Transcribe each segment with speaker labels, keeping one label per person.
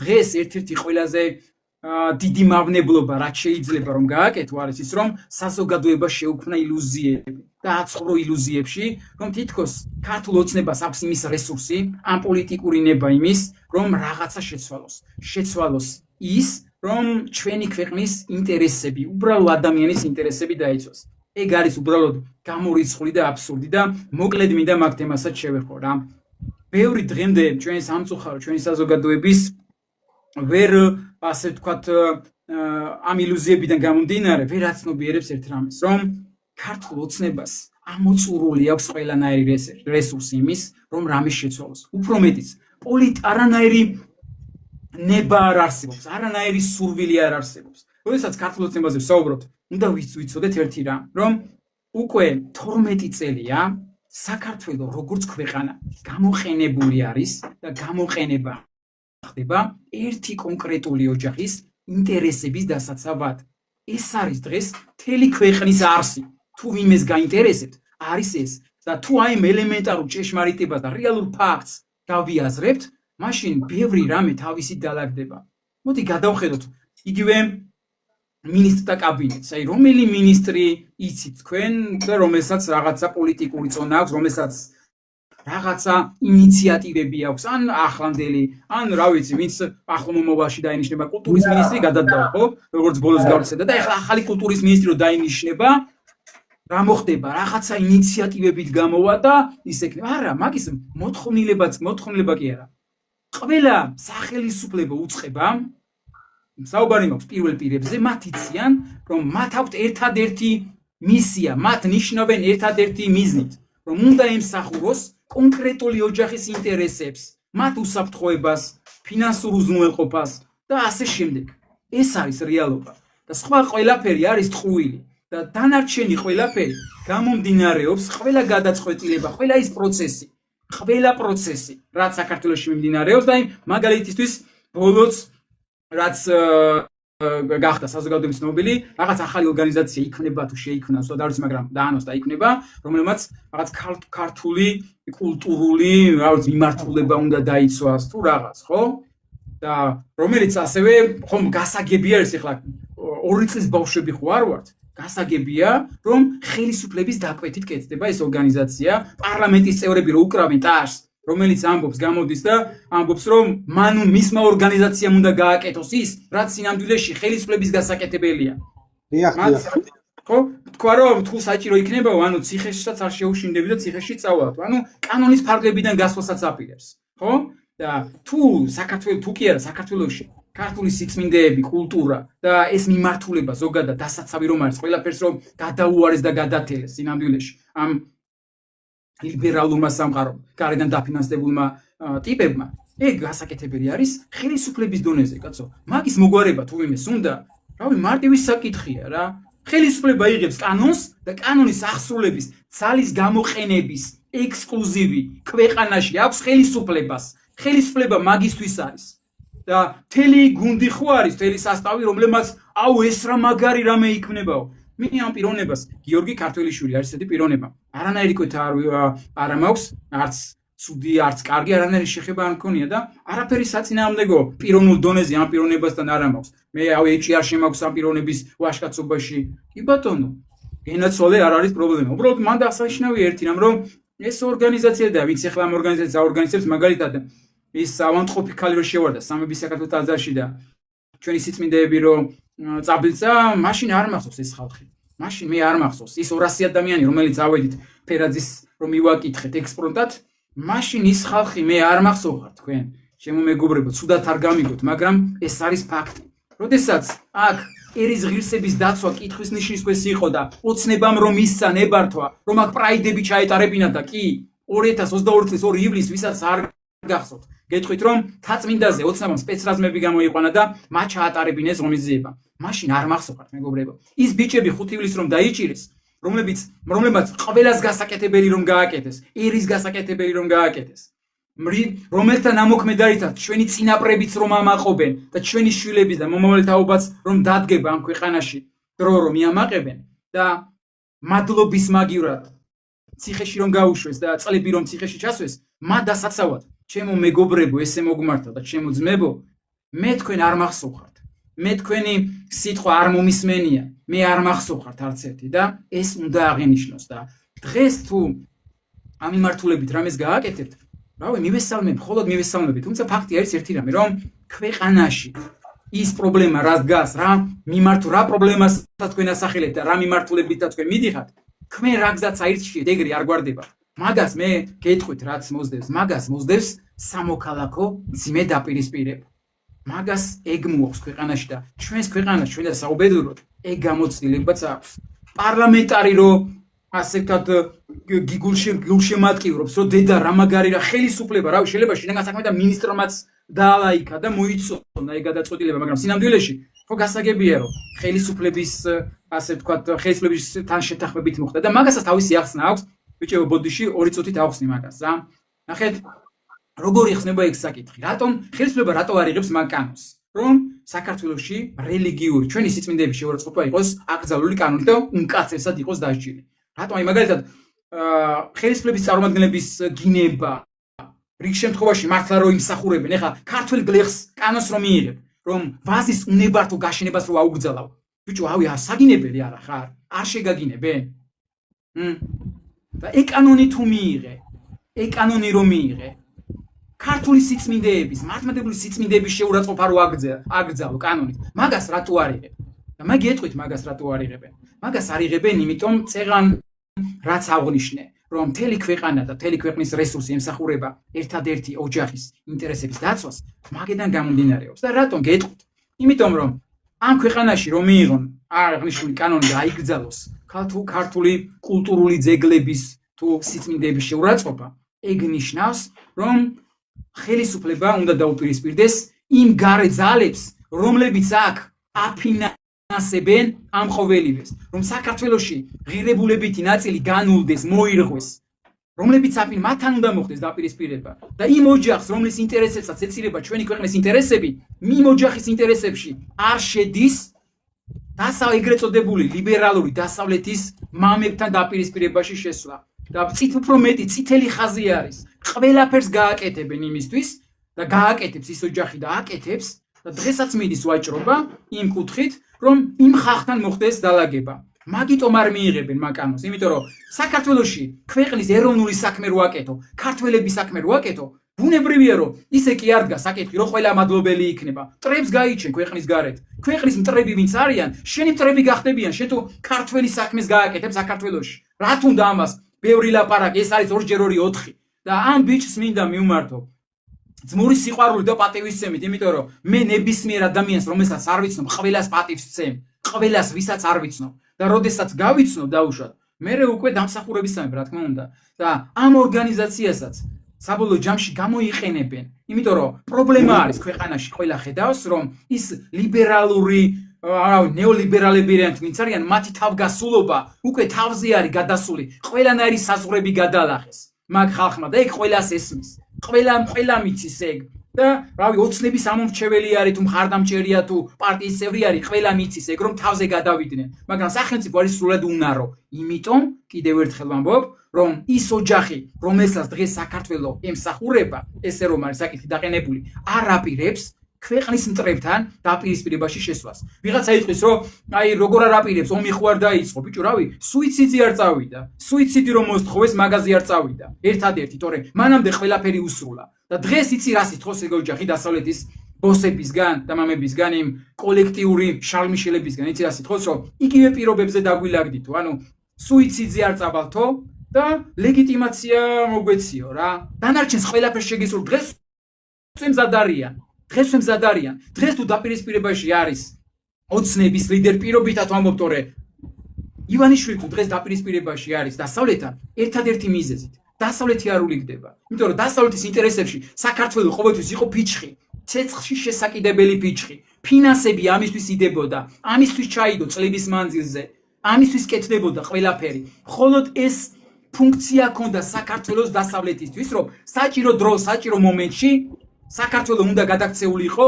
Speaker 1: დღეს ერთ-ერთი ყველაზე დიდი მავნებლობა რაც შეიძლება რომ გააკეთო არის ის რომ საზოგადოება შეუქმნა ილუზიები და აცხოვრო ილუზიებში რომ თითქოს ქართულ ოცნებას აქვს იმის რესურსი ან პოლიტიკური ნება იმის რომ რაღაცა შეცვალოს ის რომ ჩვენი ქვეყნის ინტერესები უბრალო ადამიანის ინტერესები დაიცვას ეგ არის უბრალოდ გამორიცხული და აბსურდი და მოკლედ მინდა მაგ თემასაც შევეხო რა ბევრი დღემდე ჩვენ სამწუხარო ჩვენი საზოგადოების ვერ ასე ვთქვათ ამ ილუზიებიდან გამომდინარე ვერ აცნობიერებს ერთ რამეს რომ ქართულ ოცნებას ამოწურული აქვს ყველანაირი რესურსი იმის რომ რამე შეცვალოს უფრო მეტიც არანაირი ნება არ არსებობს არანაირი სურვილი არ არსებობს როდესაც ქართულ ოცნებაზე ვსაუბრობთ უნდა ვიცოდეთ ერთი რამ რომ უკვე 12 წელია საქართველოს როგორც ქვეყანა გამოყენებული არის და გამოყენება ხდება ერთი კონკრეტული ოჯახის ინტერესების დასაცავად. ეს არის დღეს მთელი ქვეყნის არსი. თუ ვინმეს გაინტერესებთ, არის ეს და თუ აი ელემენტარულ ჭეშმარიტებას და რეალურ ფაქტს გავიაზრებთ, მაშინ ბევრი რამე თავისით დაალაგდება. მოდი გადავხედოთ იგივე მინისტრთა კაბინეტს. აი რომელი მინისტრი იცით თქვენ და რომელსაც რაღაცა პოლიტიკური წონა აქვს, რომელსაც რაღაცა ინიციატივები აქვს, ან ახლანდელი, ან რა ვიცი, ვინც ახლო მომავალში დაინიშნება კულტურის მინისტრი გადადავა, ხო? როგორც ბოლოს გავცედა და ეხლა ახალი კულტურის მინისტრი რო დაინიშნება, რა მოხდება? რაღაცა ინიციატივებით გამოვა და ის ეკნება. არა, მაგის მოთხოვნილება კი არა. ყველა სახელისუფლებო უწყება საუბარი მაქვს პირველ პირებზე, მათ იციან, რომ მათ აქვთ ერთადერთი მისია, მათ ნიშნავენ ერთადერთი მიზნით, რომ უნდა ემსახუროს კონკრეტული ოჯახის ინტერესებს, მათ უსაფრთხოებას, ფინანსურ უზრუნველყოფას და ასე შემდეგ. ეს არის რეალობა. და სხვა ყველაფერი არის ტყუილი და დანარჩენი ყველაფერი გამომდინარეობს ყველა გადაწყვეტილება, ყველა ის პროცესი, რაც საქართველოში მიმდინარეობს და მაგალითისთვის ბოლოს რაც გახდა საზოგადოების ცნობილი, რაღაც ახალი ორგანიზაცია იქნება თუ შეიქმნა, ზუსტად არ ვიცი, მაგრამ დაანონს და იქნება, რომელმაც რაღაც ქართული კულტურული, რა ვიცი, მიმართულება უნდა დაიცვას თუ რაღაც, ხო? და რომელიც ასევე ხომ გასაგებია არის ახლა 2 წლის ბავშვები ხო არ ვართ? გასაგებია, რომ ხელისუფლების დაკვეთით კეთდება ეს ორგანიზაცია, პარლამენტის წევრები რო უკრავენ ტაშს, რომელიც ამბობს გამოდის და ამბობს რომ მისმა ორგანიზაციამ უნდა გააკეთოს ის, რაც სინამდვილეში ხელისუფლების გასაკეთებელია. ხო? თქვა რომ თუ საჭირო იქნებაო, ანუ ციხეშიც არ შეუშინდები და ციხეში წავალთ. ანუ კანონის ფარგლებიდან გასვლასაც აპირებს. ხო? და თუ საქართველოს თუ კი არა საქართველოში ქართული სიწმინდეები, კულტურა და ეს მიმართულება ზოგადად დასაცავი რომ არის ყველაფერს რომ გადაუარეს და გადათელეს სინამდვილეში ამ ლიბერალურმა სამყარომ, გარედან დაფინანსებულმა ტიპებმა, ეგ გასაკეთებელი არის ხელისუფლების დონეზე, კაცო. მაგის მოგვარება თუ ვინმეს უნდა, რავი, მარტივი საკითხია რა. ხელისუფლება იღებს კანონს და კანონის აღსრულების ძალის გამოყენების ექსკლუზივი ქვეყანაში აქვს ხელისუფლებას. ხელისუფლება მაგისთვის არის. და მთელი გუნდი ხო არის, მთელი სასტავი, რომლებმაც აუ ეს რა მაგარი რამე იქნებაო. მე ამ პიროვნებას გიორგი ქართველიშვილი არის ესეთი პიროვნება. არანაირი კვეთა არ მაქვს, არც ცუდი, არც კარგი, არანაირი შეხება არ მქონია და არაფერი საწინააღმდეგო პიროვნულ დონეზე ამ პიროვნებასთან არ მაქვს. მე ეჭი არ შემაქვს ამ პიროვნების ვაჟკაცობაში. კი ბატონო, გენაცვალე არ არის პრობლემა. უბრალოდ მან დასაშნავი ერთი რამ, რომ ეს ორგანიზაცია და ვინც ახლა ამ ორგანიზაციას აორგანიზებს, მაგალითად ის ავანტყოფი ქალი რო შევარდა სამების საქართველოს ტაძარში და ჩვენი სიწმინდეები რო წაბილწა, მაშინ არ მახსოვს ეს ხალხი. მაშინ მე არ მახსოვს ის 200 ადამიანი, რომელიც ავედით ფერაძის რომ მივაკითხეთ ექსპრონტად, მაშინ ის ხალხი მე არ მახსოვხარ თქვენ. ჩემო მეგობრებო, ცუდად არ გამიგოთ, მაგრამ ეს არის ფაქტი. როდესაც აქ ერის ღირსების დაცვა კითხვის ნიშნის ქვეშ იყო და ოცნებამ რომ ისცა ნებართვა, რომ აქ პრაიდები ჩაეტარებინა და კი 2022 წლის 2 ივლისს ვისაც არ გახსოვთ. გეტყვით რომ თაწმინდაზე ოცნებამ სპეცრაზმები გამოიყვანა და მათ ჩაატარებინეს ღონისძიება. მაშინ არ მახსოვხართ მეგობრებო. ის ბიჭები 5 ივლისს რომ დაიჭირეს, რომლებიც ყველას გასაკეთებელი რომ გააკეთეს, ერის გასაკეთებელი რომ გააკეთეს. რომელთან ამოქმედარითაც ჩვენი წინაპრებიც რომ ამაყობენ და ჩვენი შვილების და მომავალი თაობაც რომ დადგება ამ ქვეყანაში დრო რომ მიამაყებენ და მადლობის მაგივრად ციხეში რომ გაუშვეს და წლები რომ ციხეში ჩასვეს, მათ დასაცავად ჩემო მეგობრებო, ესე მოგმართა და ჩემო ძმებო, მე თქვენ არ მახსოვხართ. მე თქვენი სიტყვა არ მომისმენია. მე არ მახსოვხართ არც ერთი და ეს უნდა აღინიშნოს და დღეს თუ ამ მიმართულებით რამეს გააკეთებთ, რავი, მივესალმებ, მხოლოდ მივესალმები, თუმცა ფაქტი არის ერთი რამე, რომ ქვეყანაში ის პრობლემა რაც დგას, რა პრობლემასაც თქვენ ასახელებთ და რა მიმართულებითაც თქვენ მიდიხართ, თქვენ რა გზაც აირჩიეთ, ეგრე არ გვარდება. მაგას მე გეტყვით რაც მოსდევს, მაგას მოსდევს სამოქალაქო ძიმე დაპირისპირება. მაგას ეგ მოაქვს ქვეყანაში და ჩვენს ქვეყანაში, ჩვენ და საუბედუროთ, ეგ გამოცდილებაც აქვს. პარლამენტარი რო ასე ვთქვათ გულშემატკივრობს, რომ დედა რა მაგარი რა ხელისუფლება, რავი, შეიძლება შინაგან საქმეთა მინისტრომაც დაალაიქა და მოიწონა ეგ გადაწყვეტილება, მაგრამ სინამდვილეში ხო გასაგებია, რომ ხელისუფლების ასე ვთქვათ, ხელისუფლების თან შეთანხმებით მოხდა და მაგასაც თავისი ახსნა აქვს. ბიჭო, ბოდიში 2 წუთით ავხსნი მაგას, რა. ნახეთ, როგორი ხსნება ეგ საკითხი. რატომ ხელისუფლება რატო არ იღებს მაგ კანონს? რომ საქართველოში რელიგიური ჩვენი სიწმინდეების შეურაცხყოფა იყოს აკრძალული კანონით და უმკაცრესად იყოს დასჯილი. რატომ აი მაგალითად ხელისუფლების წარმომადგენლების გინება რიგ შემთხვევაში მართლა რო იმსახურებენ, ეხლა ქართველ გლეხს კანონს რომ მიიღებ, რომ ვაზის უნებართო გაშენებას რო აუგზავნავ. ბიჭო, ავი საგინებელი არა ხარ? არ შეგაგინებენ? და ეგ კანონი თუ მიიღე, ეგ კანონი რომ მიიღე, ქართული სიწმინდეების, მართლმადიდებლური სიწმინდეების შეურაცხყოფა რო აკრძალო კანონით, მაგას რატო არ იღებ? და მე გეტყვით მაგას რატო არ იღებენ? მაგას არ იღებენ, იმიტომ წეღან რაც აღნიშნე, რომ მთელი ქვეყანა და მთელი ქვეყნის რესურსი ემსახურება ერთადერთი ოჯახის ინტერესების დაცვას, მაგედან გამომდინარეობს. და რატომ გეტყვით? იმიტომ რომ ამ ქვეყანაში რომ მიიღონ აღნიშნული კანონი და აიგრძალოს ქართული კულტურული ძეგლების თუ სიწმინდეების შეურაცხყოფა, ეგ ნიშნავს, რომ ხელისუფლება უნდა დაუპირისპირდეს იმ გარე ძალებს, რომლებიც აქ აფინანსებენ ამ ყოველივეს, რომ საქართველოში ღირებულებითი ნაწილი განულდეს, მოირღვეს, რომლებიც მათთან უნდა მოხდეს დაპირისპირება და იმ ოჯახს, რომლის ინტერესებსაც ეცილება ჩვენი ქვეყნის ინტერესები, იმ ოჯახის ინტერესებში არ შედის ეგრეთ წოდებული ლიბერალური დასავლეთის მამებთან დაპირისპირებაში შესვლა. და უფრო მეტი წითელი ხაზი არის. ყველაფერს გააკეთებენ იმისთვის და გააკეთებს ის ოჯახი და აკეთებს და დღესაც მიდის ვაჭრობა იმ კუთხით, რომ იმ ხალხთან მოხდეს დალაგება. მაგიტომ არ მიიღებენ მაგ კანონს, იმიტომ რომ საქართველოში ქვეყნის ეროვნული საქმე რო აკეთო, ქართველების საქმე რო აკეთო, ბუნებრივია რომ ისე კი არ დგას საკითხი, რომ ყველა მადლობელი იქნება. მტრებს გაიჩენ ქვეყნის გარეთ. ქვეყნის მტრები ვინც არიან, შენი მტრები გახდებიან, შენ თუ ქართველის საქმეს გააკეთებ საქართველოში. რა თუნდა ამას ბევრი ლაპარაკი, ეს არის 2x2 და ამ ბიჭს მინდა მივმართო ძმური სიყვარული და პატივისცემით, იმიტომ რომ მე ნებისმიერ ადამიანს, რომელსაც არ ვიცნობ, ყველას პატივს ვცემ, ყველას ვისაც არ ვიცნობ და როდესაც გავიცნობ დაუშვათ, მე უკვე დამსახურებისამებრ, რა თქმა უნდა. და ამ ორგანიზაციასაც საბოლოო ჯამში გამოიყენებენ, იმიტომ რომ პრობლემა არის ქვეყანაში, ყველა ხედავს, რომ ის ლიბერალური ნეოლიბერალები ვინც არიან, მათი თავგასულობა უკვე თავზე არის გადასული, ყველანაირი საზღვრები გადალახეს მაგ ხალხმა და ეგ ყველას ესმის. ყველა მიცის ეგ და რავი, ოცნების ამომრჩეველი არის თუ მხარდამჭერია თუ პარტიის წევრი არის, ყველა მიცის ეგ, რომ თავზე გადავიდნენ. მაგრამ სახელმწიფო არის სრულად უნარო. იმიტომ კიდევ ერთხელ ვამბობ, რომ ის ოჯახი, რომელსაც დღეს საქართველო ემსახურება, ესე რომ არის საკითხი დაყენებული, არ აპირებს ქვეყნის მტრებთან დაპირისპირებაში შესვლას. ვიღაცა იტყვის, რომ აი როგორ არ აპირებს, ომი ხო არ დაიწყო, ბიჭო, რავი, სუიციდი არ წავიდა. სუიციდი რომ მოსთხოვეს, მაგაზი არ წავიდა. ერთადერთი, თორე მანამდე ყველაფერი უსრულა. და დღეს იცი რა სიტყვის ეგ ოჯახი დასავლეთის ბოსებისგან და მამებისგან, იმ კოლექტიური შალმიშელებისგან, იცი რა სიტყვის, რომ იგივე პირობებზე დაგვილაგდითო, ანუ სუიციდი არ წავალთო და ლეგიტიმაცია მოგვეციო რა. დანარჩენს ყველაფერს შეგისურვ დღეს მზად არიან. დღეს თუ დაპირისპირებაში არის ოცნების ლიდერ პირობითად ვამბობ, თორე ივანიშვილი თუ დღეს დაპირისპირებაში არის დასავლეთთან, ერთადერთი მიზეზით დასავლეთი არ ულიგდება. იმიტომ რომ დასავლეთის ინტერესებში საქართველო ყოველთვის იყო ფიჩხი, ცეცხლში შესაკიდებელი ფიჩხი. ფინანსები ამისთვის იდებოდა, ამისთვის ჩაიდო წლების მანძილზე, ამისთვის კეთდებოდა ყველაფერი. მხოლოდ ეს ფუნქცია ჰქონდა საქართველოს დასავლეთისთვის, რომ საჭირო დროს, საჭირო მომენტში საქართველო უნდა გადაქცეულიყო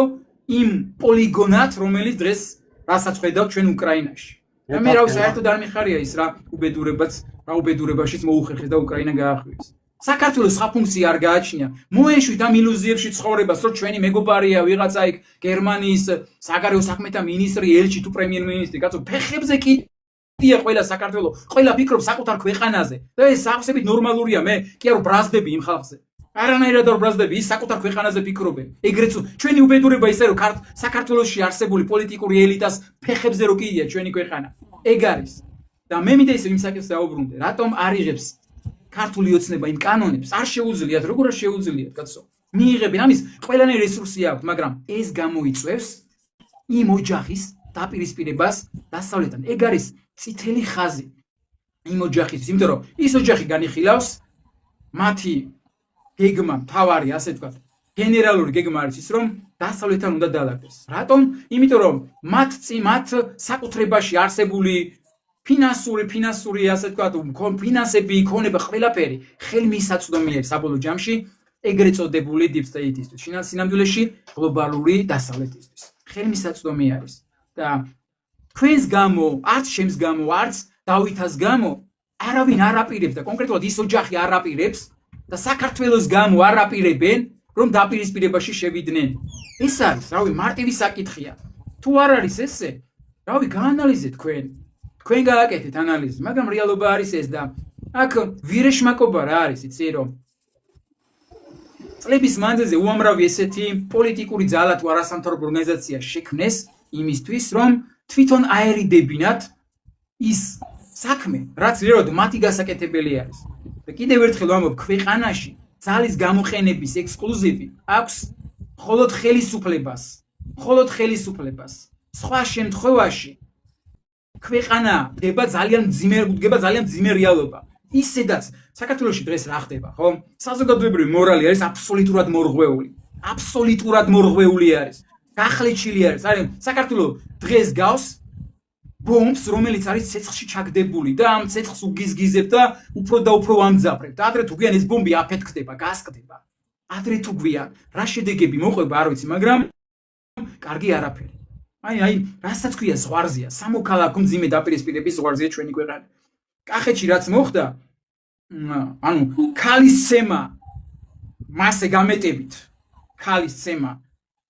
Speaker 1: იმ პოლიგონად, რომელიც დღეს რასაც ხედავთ ჩვენ უკრაინაში. და მე რავი, საერთოდ არ მიხარია ის რა უბედურებაშიც მოუხერხეს და უკრაინა გაახვიეს. საქართველოს სხვა ფუნქცია არ გააჩნია. მოეშვით ამ ილუზიებში ცხოვრებას, რომ ჩვენი მეგობარია ვიღაცა იქ გერმანიის საგარეო საქმეთა მინისტრი, ელჩი თუ პრემიერ-მინისტრი, კაცო, ფეხებზე კიდია ყველა საქართველო, ყველა ფიქრობს საკუთარ ქვეყანაზე. და ეს ახსებით ნორმალურია, მე კი არ ბრაზდები იმ ხალხზე. არანაირად არ ბრაზდები, ის საკუთარ ქვეყანაზე ფიქრობენ. ეგრეც ჩვენი უბედურება ისე რომ საქართველოში არსებული პოლიტიკური ელიტას ფეხებზე რო კიდია ჩვენი ქვეყანა. ეგ არის. და მე მინდა ისე იმ საკითხს დავუბრუნდე, რატომ არ იღებს ქართული ოცნება იმ კანონებს, არ შეუძლიათ, როგორ არ შეუძლიათ, კაცო. მიიღებენ ამის ყველანაირი რესურსი აქვს, მაგრამ ეს გამოიწვევს იმ ოჯახის დაპირისპირებას დასავლეთთან. ეგ არის წითელი ხაზი იმ ოჯახისთვის, იმიტომ რომ ის ოჯახი განიხილავს მათი გეგმა, თავარი, ასე ვთქვათ, გენერალური გეგმა არის ის, რომ დასავლეთთან უნდა დაალაგდეს. რატომ? იმიტომ რომ მათ საკუთრებაში არსებული ფინანსური, ასე ვთქვათ, ფინანსები, იქონება, ყველაფერი ხელმისაწვდომი არის საბოლოო ჯამში ეგრეთ წოდებული deep state-ისთვის, სინამდვილეში გლობალური დასავლეთისთვის. ხელმისაწვდომი არის. და თქვენს გამო, არც შემს გამო, არც დავითას გამო არავინ არ აპირებს და კონკრეტულად ის ოჯახი არ აპირებს და საქართველოს გამო არ აპირებენ, რომ დაპირისპირებაში შევიდნენ. ეს არის, რავი, მარტივი საკითხია. თუ არ არის ესე, რავი, გაანალიზეთ თქვენ. თქვენ გააკეთეთ ანალიზი, მაგრამ რეალობა არის ეს და აქ ვირეშმაკობა რა არის, იცი რომ წლების მანძილზე უამრავი ესეთი პოლიტიკური ძალა თუ არასამთავრობო ორგანიზაცია შექმნეს იმისთვის, რომ თვითონ აერიდებინათ ის საქმე, რაც რეალურად მათი გასაკეთებელი არის. და კიდევ ერთხელ ვამბობ, ქვეყანაში ძალის გამოყენების ექსკლუზივი აქვს მხოლოდ ხელისუფლებას. სხვა შემთხვევაში ქვეყანა დგება ძალიან მძიმე რეალობა. ისედაც საქართველოში დღეს რა ხდება, ხო? საზოგადოებრივი მორალი არის აბსოლუტურად მორღვეული არის. გახლეჩილი არის. არის საქართველოს დღეს გავს ბომბს, რომელიც არის ცეცხლში ჩაგდებული და ამ ცეცხლს უგიზგიზებ და უფრო და უფრო ამძაფრებ. და ადრე თუ გვიან ეს ბომბი აფეთქდება, გასკდება. ადრე თუ გვიან რა შედეგები მოყვება არ ვიცი, მაგრამ კარგი არაფერი. აი, რასაც ქვია ზღვარზია, სამოქალაქო მძიმე დაპირისპირების ზღვარზია ჩვენი ქვეყანა. კახეთში რაც მოხდა, ანუ ქალის ცემა მასე გამეტებით,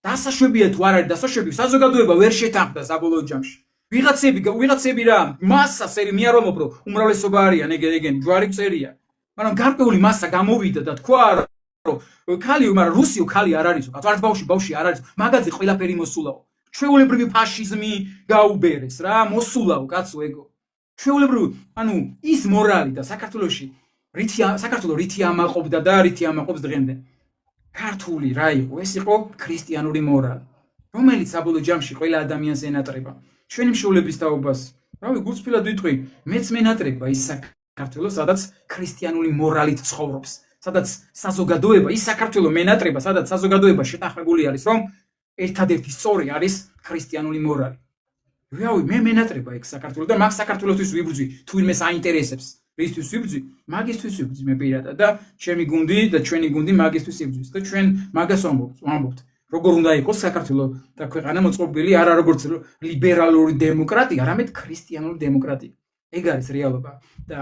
Speaker 1: დასაშვებია თუ არ არის დასაშვები, საზოგადოება ვერ შეთანხმდა საბოლოო ჯამში. ვიღაცები რა მასას ერი მიარომობ, რომ უმრავლესობა არიან ეგენი ჯვარი წერია. მაგრამ გარკვეული მასა გამოვიდა და თქვა, რომ მაგრამ რუსიო ქალი არ არისო, არც ბავშვი არ არის, მაგაზე ყველაფერი მოსულაო. ჩვეულებრივი ფაშიზმი გაუბერეს რა, მოსულაო კაცო ეგო. ჩვეულებრივი, ანუ ის მორალი და საქართველოს რითი ამაყობდა და რითი ამაყობს დღემდე. ქართული რა იყო? ეს იყო ქრისტიანული მორალი, რომელიც საბოლოო ჯამში ყველა ადამიანს ენატრება. ჩვენი მშობლების თაობას, რავი, გულწრფელად ვიტყვი, მეც მენატრება ის საქართველოს, სადაც ქრისტიანული მორალით ცხოვრობს, სადაც საზოგადოება, ის საქართველო მენატრება, სადაც საზოგადოება შეთანხმებული არის, რომ ერთადერთი სწორი არის ქრისტიანული მორალი. რავი, მე მენატრება ეგ საქართველო და მაგ საქართველოსთვის ვიბრძვი, თუ ვინმეს აინტერესებს, რისთვის ვიბრძვი, მაგისთვის ვიბრძვი მე პირადად და ჩემი გუნდი და ჩვენი გუნდი მაგისთვის იბრძვის და ჩვენ მაგას ვამბობთ. როგორ უნდა იყოს საქართველო და ქვეყანა მოწყობილი არა როგორც ლიბერალური დემოკრატია, არამედ ქრისტიანული დემოკრატია. ეგ არის რეალობა და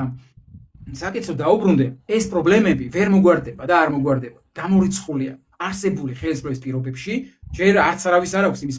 Speaker 1: საკითხო დაუბრუნდე, ეს პრობლემები ვერ მოგვარდება და არ მოგვარდება. გამორიცხულია არსებული ხელისუფლების პირობებში, ჯერ არც არავის არ აქვს იმის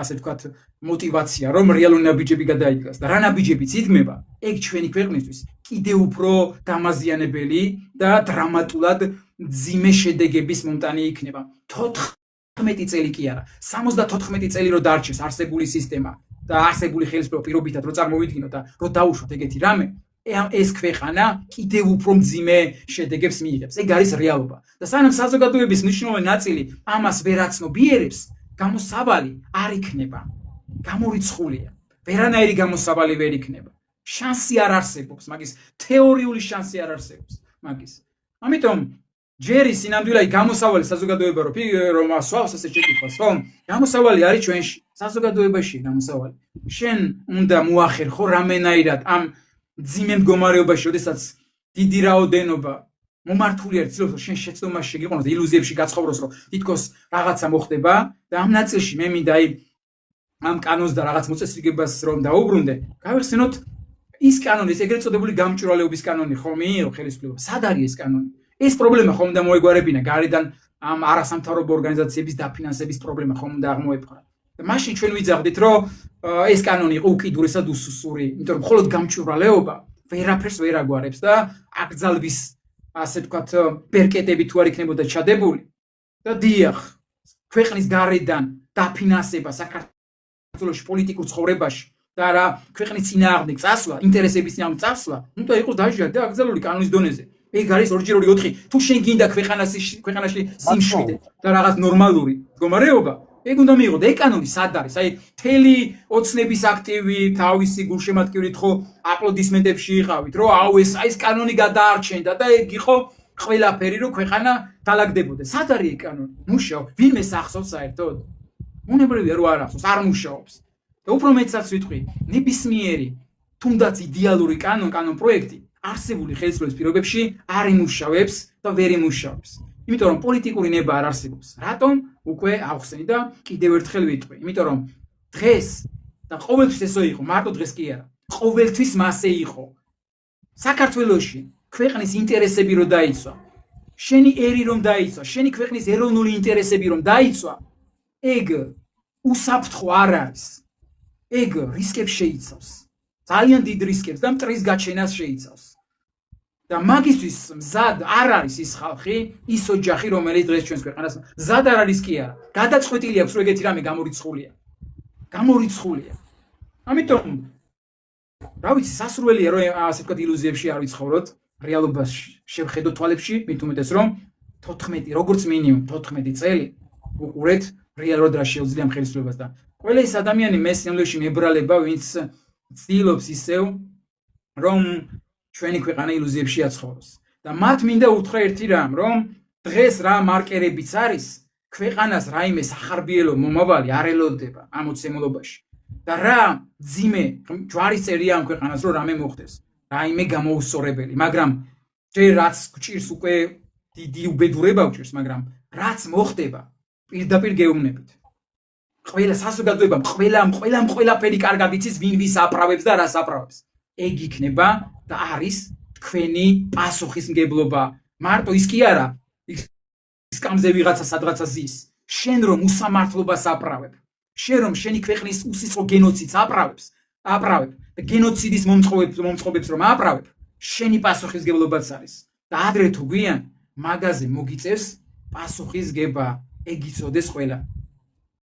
Speaker 1: ასე ვთქვათ мотивация, რომ რეალური ნაბიჯები გადაიდგას და რა ნაბიჯებიც იდგმება, ეგ ჩვენი ქვეყნისთვის კიდევ უფრო დამაზიანებელი და დრამატულად მძიმე შედეგების მომტანი იქნება. 14 წელი კი არა, 74 წელი რო დარჩეს არსებული სისტემა და არსებული ხელისუფლება პირობითად რო წარმოვიდგინოთ და რო დაუშვათ ეგეთი რამე, ეს ქვეყანა კიდევ უფრო მძიმე შედეგებს მიიღებს. ეგ არის რეალობა. და სანამ საზოგადოების მნიშვნელოვანი ნაწილი ამას ვერ აცნობიერებს, გამოსავალი არ იქნება. გამორიცხულია. ვერანაირი გამოსავალი ვერ იქნება. შანსი არ არსებობს, მაგის თეორიული შანსი არ არსებობს, მაგის. ამიტომ ჯერი სინამდვილეში გამოსავალი საზოგადოება რომ ასვავს ასე შეკითხვას, რომ გამოსავალი არის ჩვენში, საზოგადოებაში გამოსავალი. შენ უნდა მოახერხო რამენაირად ამ ძიმე მდგომარეობაში, როდესაც დიდი რაოდენობა მომართული არის, ცდილობს რომ შენ შეცდომაში შეგიყვანოს და ილუზიებში გაცხოვროს, რომ თითქოს რაღაცა მოხდება და ამ ნაწილში მე მინდა ამ კანონს და რაღაც მოწესრიგებას რომ დაუბრუნდე, გავიხსენოთ ის კანონი, ეს ეგრეთ წოდებული გამჭვირვალეობის კანონი ხომ იყო ხელისუფლება. სად არის ეს კანონი? ეს პრობლემა ხომ უნდა მოეგვარებინა გარედან ამ არასამთავრობო ორგანიზაციების დაფინანსების პრობლემა ხომ უნდა აღმოეპყრა. და მაშინ ჩვენ ვიძახდით, რომ ეს კანონი იყო უკიდურესად უსუსური, იმიტომ რომ მხოლოდ გამჭვირვალეობა ვერაფერს ვერ აგვარებს და აკრძალვის ასე ვთქვათ პერკეტები თუ არ იქნებოდა ჩადებული და დიახ, ქვეყნის გარედან დაფინანსება საქართველოს პოლიტიკურ ცხოვრებაში და რა ქვეყნის წინააღმდეგ წასვლა, ინტერესების წინააღმდეგ წასვლა, უნდა იყოს დაჟღერდა და აკრძალული კანონის დონეზე. ეგ არის 2x2 4. თუ შენ გინდა ქვეყანაში სიმშვიდე და რაღაც ნორმალური მდგომარეობა, ეგ უნდა მიიღო და ეგ კანონი სად არის? აი, თელი ოცნების აქტივი, თავისი გულშემატკივრით ხო აპლოდისმენტებში იყავით, რომ აუ ეს კანონი გადაარჩენდა და ეგ იყო ყველაფერი, რომ ქვეყანა დალაგდებოდა. სად არის ეგ კანონი? მუშაობ, ვინმე სახსოვს საერთოდ? უნებრივია რომ არ ახსოვს, არ მუშაობს. და უფრო მეტსაც ვიტყვი, ნებისმიერი თუნდაც იდეალური კანონ პროექტი არსებული ხელისუფლების პირობებში არ იმუშავებს და ვერ იმუშავებს. იმიტომ რომ პოლიტიკური ნება არ არსებობს. რატომ? უკვე ავხსენი და კიდევ ერთხელ ვიტყვი. იმიტომ რომ დღეს და ყოველთვის ესო იყო, მარტო დღეს კი არა. ყოველთვის მასე იყო. საქართველოში ქვეყნის ინტერესები რომ დაიცვა, შენი ერი რომ დაიცვა, შენი ქვეყნის ეროვნული ინტერესები რომ დაიცვა, ეგ უსაფრთხო არ არის. ეგ რისკებს შეიცავს. ძალიან დიდ რისკებს და მტრის გაჩენას შეიცავს. და მაგისთვის მზად არ არის ის ხალხი, ის ოჯახი, რომელიც დღეს ჩვენს ქვეყანას მზად არ არის კი არა. გადაწყვეტილი აქვს, რომ ეგეთი რამე გამორიცხულია. გამორიცხულია. ამიტომ რა ვიცი, სასურველია რომ ასე ვთქვათ ილუზიებში არ ვიცხოვროთ, რეალობას შევხედოთ თვალებში, მით უმეტეს რომ 14, როგორც მინიმუმ 14 წელი უყურეთ რეალურად რა შეუძლია ხელისუფლებას და ყველა ის ადამიანი მე სინამდვილეში მებრალება, ვინც ცდილობს ისევ რომ ჩვენი ქვეყანა ილუზიებში აცხოვროს. და მათ მინდა უთხრა ერთი რამ, რომ დღეს რა მარკერებიც არის, ქვეყანას რაიმე სახარბიელო მომავალი არ ელოდება ამ მოცემულობაში. და რა ძიმე ჯვარისწერია ამ ქვეყანას, რომ რამე მოხდეს. რაიმე გამოუსწორებელი, მაგრამ ჯერ რაც გჭირს უკვე დიდი უბედურება გჭირს, მაგრამ რაც მოხდება პირდაპირ გეუბნებით. ყველა საზოგადოებამ, ყველაფერი კარგად იცის, ვინ ვის აპრავებს და რას აპრავებს. ეგ იქნება და არის თქვენი პასუხისმგებლობა. მარტო ის კი არა, ის კამზე ვიღაცა სადღაცა ზის. შენ რომ უსამართლობას აправებ, შენ რომ შენი ქვეყნის უსისხლო გენოციდს აправებ და გენოციდის მომწყობებს რომ აправებ, შენი პასუხისმგებლობაც არის. და ადრე თუ გვიან მაგაზე მოგიწევს პასუხისგება, ეგ იცოდეს ყველა.